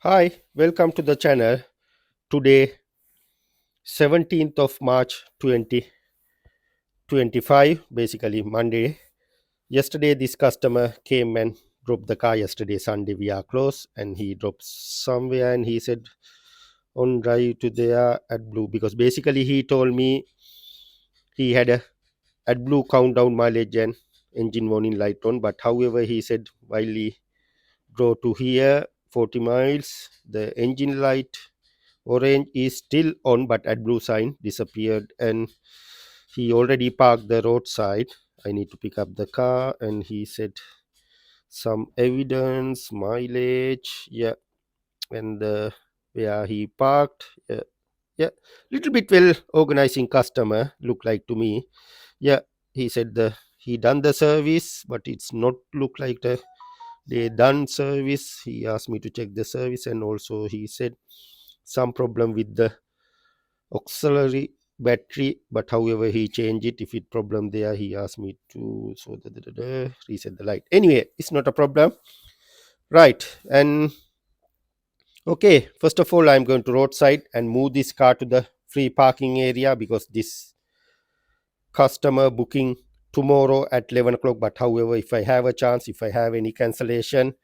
Hi, welcome to the channel. Today, 17th of March 2025, basically Monday. Yesterday, this customer came and dropped the car. Yesterday, Sunday, we are closed, and he dropped somewhere and he said, on drive to there at Blue, because basically he told me he had a at Blue countdown mileage and engine warning light on. But however, he said while he drove to here 40 miles, the engine light orange is still on, but AdBlue sign disappeared, and he already parked the roadside. I need to pick up the car, and he said some evidence, mileage, yeah, and where he parked, yeah, little bit well organizing customer look like to me. Yeah, he said he done the service, but it's not look like they done service. He asked me to check the service, and also he said some problem with the auxiliary battery, but however he changed it. If it problem there, he asked me to reset the light. Anyway, it's not a problem, right? And okay, first of all, I'm going to roadside and move this car to the free parking area, because this customer booking tomorrow at 11 o'clock. But however, if I have a chance, if I have any cancellation,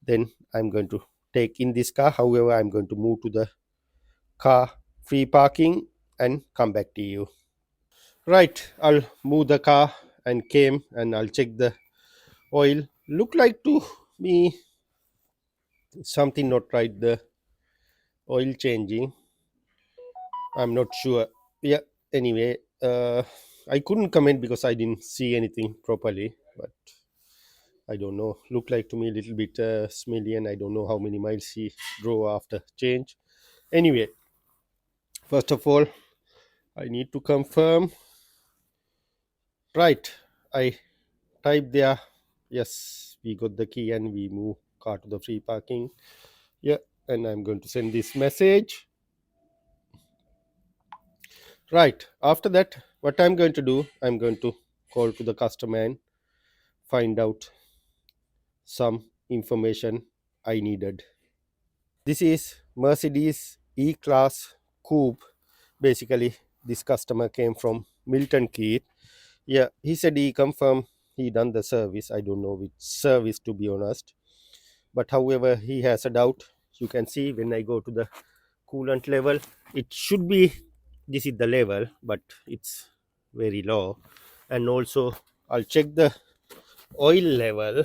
then I'm going to take in this car. However, I'm going to move to the car free parking and come back to you. Right, I'll move the car and came and I'll check the oil. Look like to me something not right. The oil changing. I'm not sure. Yeah. Anyway, I couldn't comment because I didn't see anything properly. But I don't know. Look like to me a little bit smelly, and I don't know how many miles he drove after change. Anyway, first of all, I need to confirm. Right, I type there. Yes, we got the key and we move car to the free parking. Yeah, and I'm going to send this message. Right, after that, what I'm going to do, I'm going to call to the customer and find out some information I needed. This is Mercedes E-Class Coupe. Basically, this customer came from Milton Keynes. Yeah, he said he confirmed he done the service. I don't know which service, to be honest. But however, he has a doubt. You can see when I go to the coolant level, it should be, this is the level, but it's very low. And also I'll check the oil level.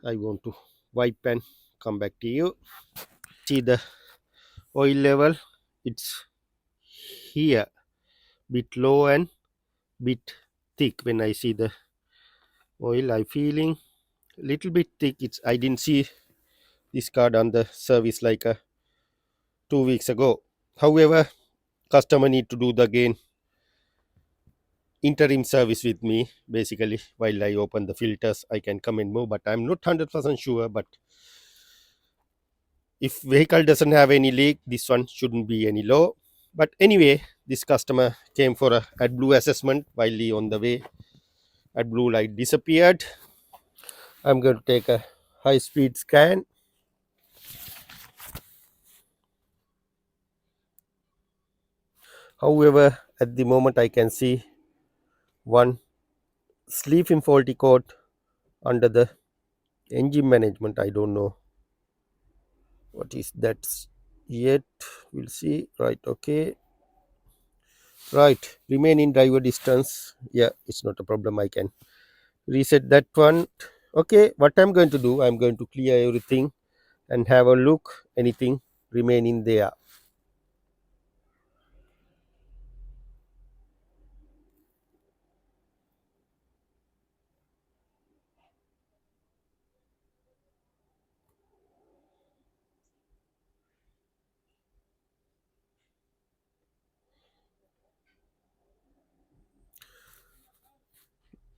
I want to wipe and come back to you. See the oil level, it's here, bit low and bit thick. When I see the oil, I feeling little bit thick. It's, I didn't see this card on the service like 2 weeks ago. However, customer need to do the again interim service with me. Basically, while I open the filters, I can come and move, but I'm not 100% sure. But if vehicle doesn't have any leak, this one shouldn't be any low. But anyway, this customer came for a AdBlue assessment. While he on the way, AdBlue light disappeared. I'm going to take a high speed scan. However, at the moment I can see one sleep in faulty code under the engine management. I don't know what is that yet. We'll see. Right, okay. Right, remain in driver distance. Yeah, it's not a problem. I can reset that one. Okay, what I'm going to do, I'm going to clear everything and have a look. Anything remain in there.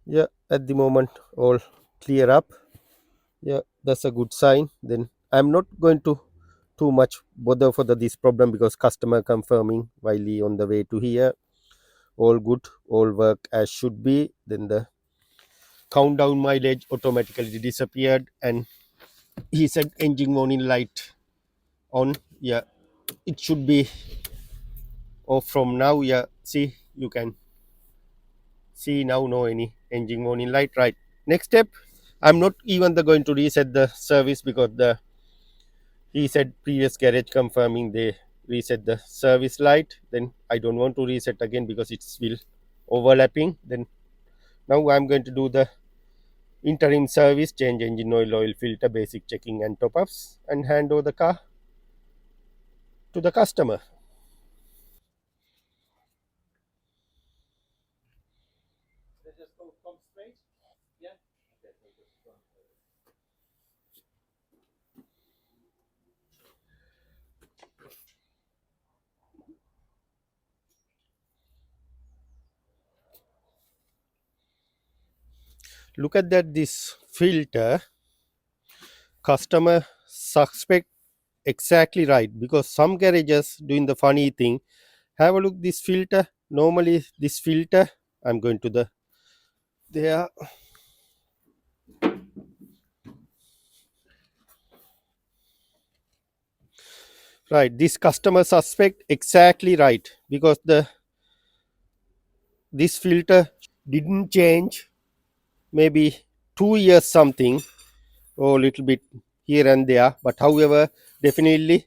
Yeah, at the moment all clear up. Yeah, that's a good sign. Then I'm not going to too much bother for this problem, because customer confirming while he on the way to here, all good, all work as should be. Then the countdown mileage automatically disappeared, and he said engine warning light on. Yeah, it should be off from now. Yeah, see, you can see now, no any engine warning light. Right, next step, I'm not even going to reset the service because the he said previous garage confirming they reset the service light. Then I don't want to reset again because it's will overlapping. Then now I'm going to do the interim service, change engine oil filter, basic checking and top ups, and hand over the car to the customer. Look at that, this filter, customer suspect exactly right, because some garages doing the funny thing. Have a look this filter. Normally this filter, I'm going to the there. Right, this customer suspect exactly right, because the this filter didn't change maybe 2 years something, or little bit here and there, but however definitely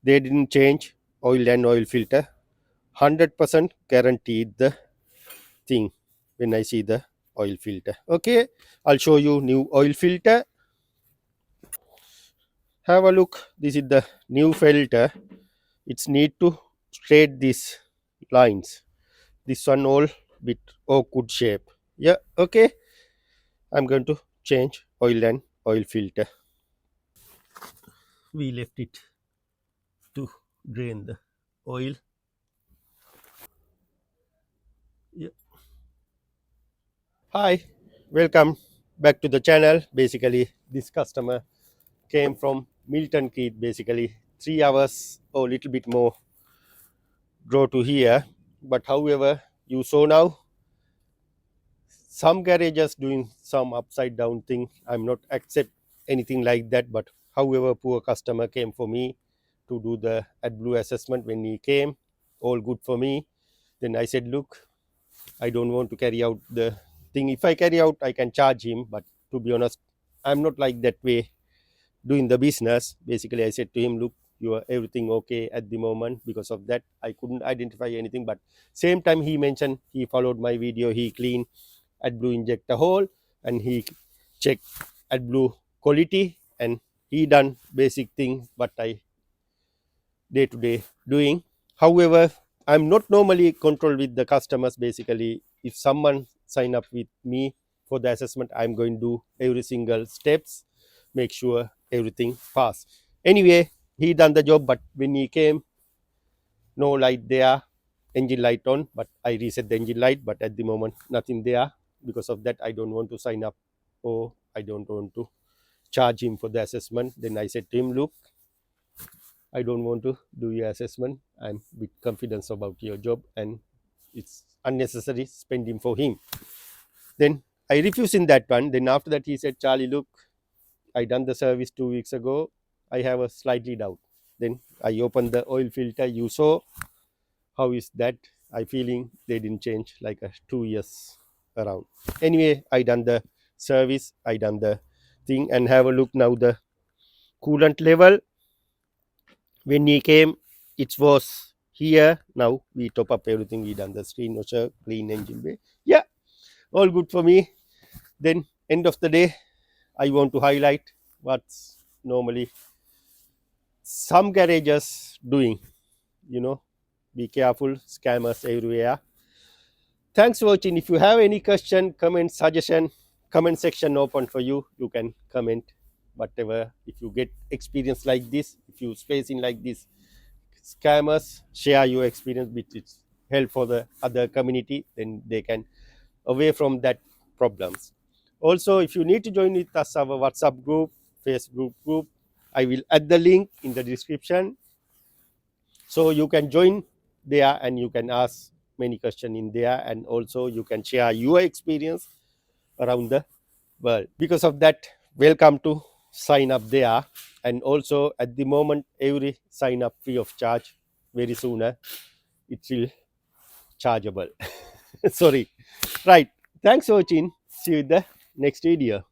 they didn't change oil and oil filter. 100% guaranteed the thing when I see the oil filter. Okay, I'll show you new oil filter. Have a look, this is the new filter. It's need to straight these lines, this one all bit awkward shape. Yeah, okay, I'm going to change oil and oil filter. We left it to drain the oil. Yeah. Hi, welcome back to the channel. Basically this customer came from Milton Keynes, basically 3 hours or little bit more draw to here. But however, you saw now some garages doing some upside down thing. I'm not accept anything like that, but however, poor customer came for me to do the AdBlue assessment. When he came, all good for me. Then I said, look, I don't want to carry out the thing. If I carry out, I can charge him, but to be honest, I'm not like that way doing the business. Basically I said to him, look, you are everything okay at the moment. Because of that I couldn't identify anything, but same time he mentioned he followed my video, he cleaned AdBlue injector hole, and he checked AdBlue quality, and he done basic thing what I day to day doing. However, I'm not normally control with the customers. Basically if someone sign up with me for the assessment, I'm going to do every single steps, make sure everything pass. Anyway, he done the job, but when he came, no light there, engine light on, but I reset the engine light, but at the moment nothing there. Because of that I don't want to sign up, or I don't want to charge him for the assessment. Then I said to him, look, I don't want to do your assessment, I'm with confidence about your job, and it's unnecessary spending for him. Then I refused in that one. Then after that he said, Charlie, look, I done the service 2 weeks ago, I have a slightly doubt. Then I opened the oil filter, you saw how is that. I feeling they didn't change like 2 years around. Anyway, I done the service, I done the thing, and have a look now the coolant level. When he came, it was here. Now we top up everything, we done the screen washer, clean engine bay. Yeah, all good for me. Then end of the day, I want to highlight what's normally some garages doing. You know, be careful, scammers everywhere. Thanks for watching. If you have any question, comment, suggestion, comment section open for you. You can comment whatever. If you get experience like this, if you facing like this scammers, share your experience, which is help for the other community, then they can away from that problems. Also, if you need to join with us our WhatsApp group, Facebook group, I will add the link in the description, so you can join there and you can ask many questions in there, and also you can share your experience around the world. Because of that, welcome to sign up there. And also at the moment, every sign up free of charge. Very soon it will chargeable. Sorry. Right. Thanks for watching. See you in the next video.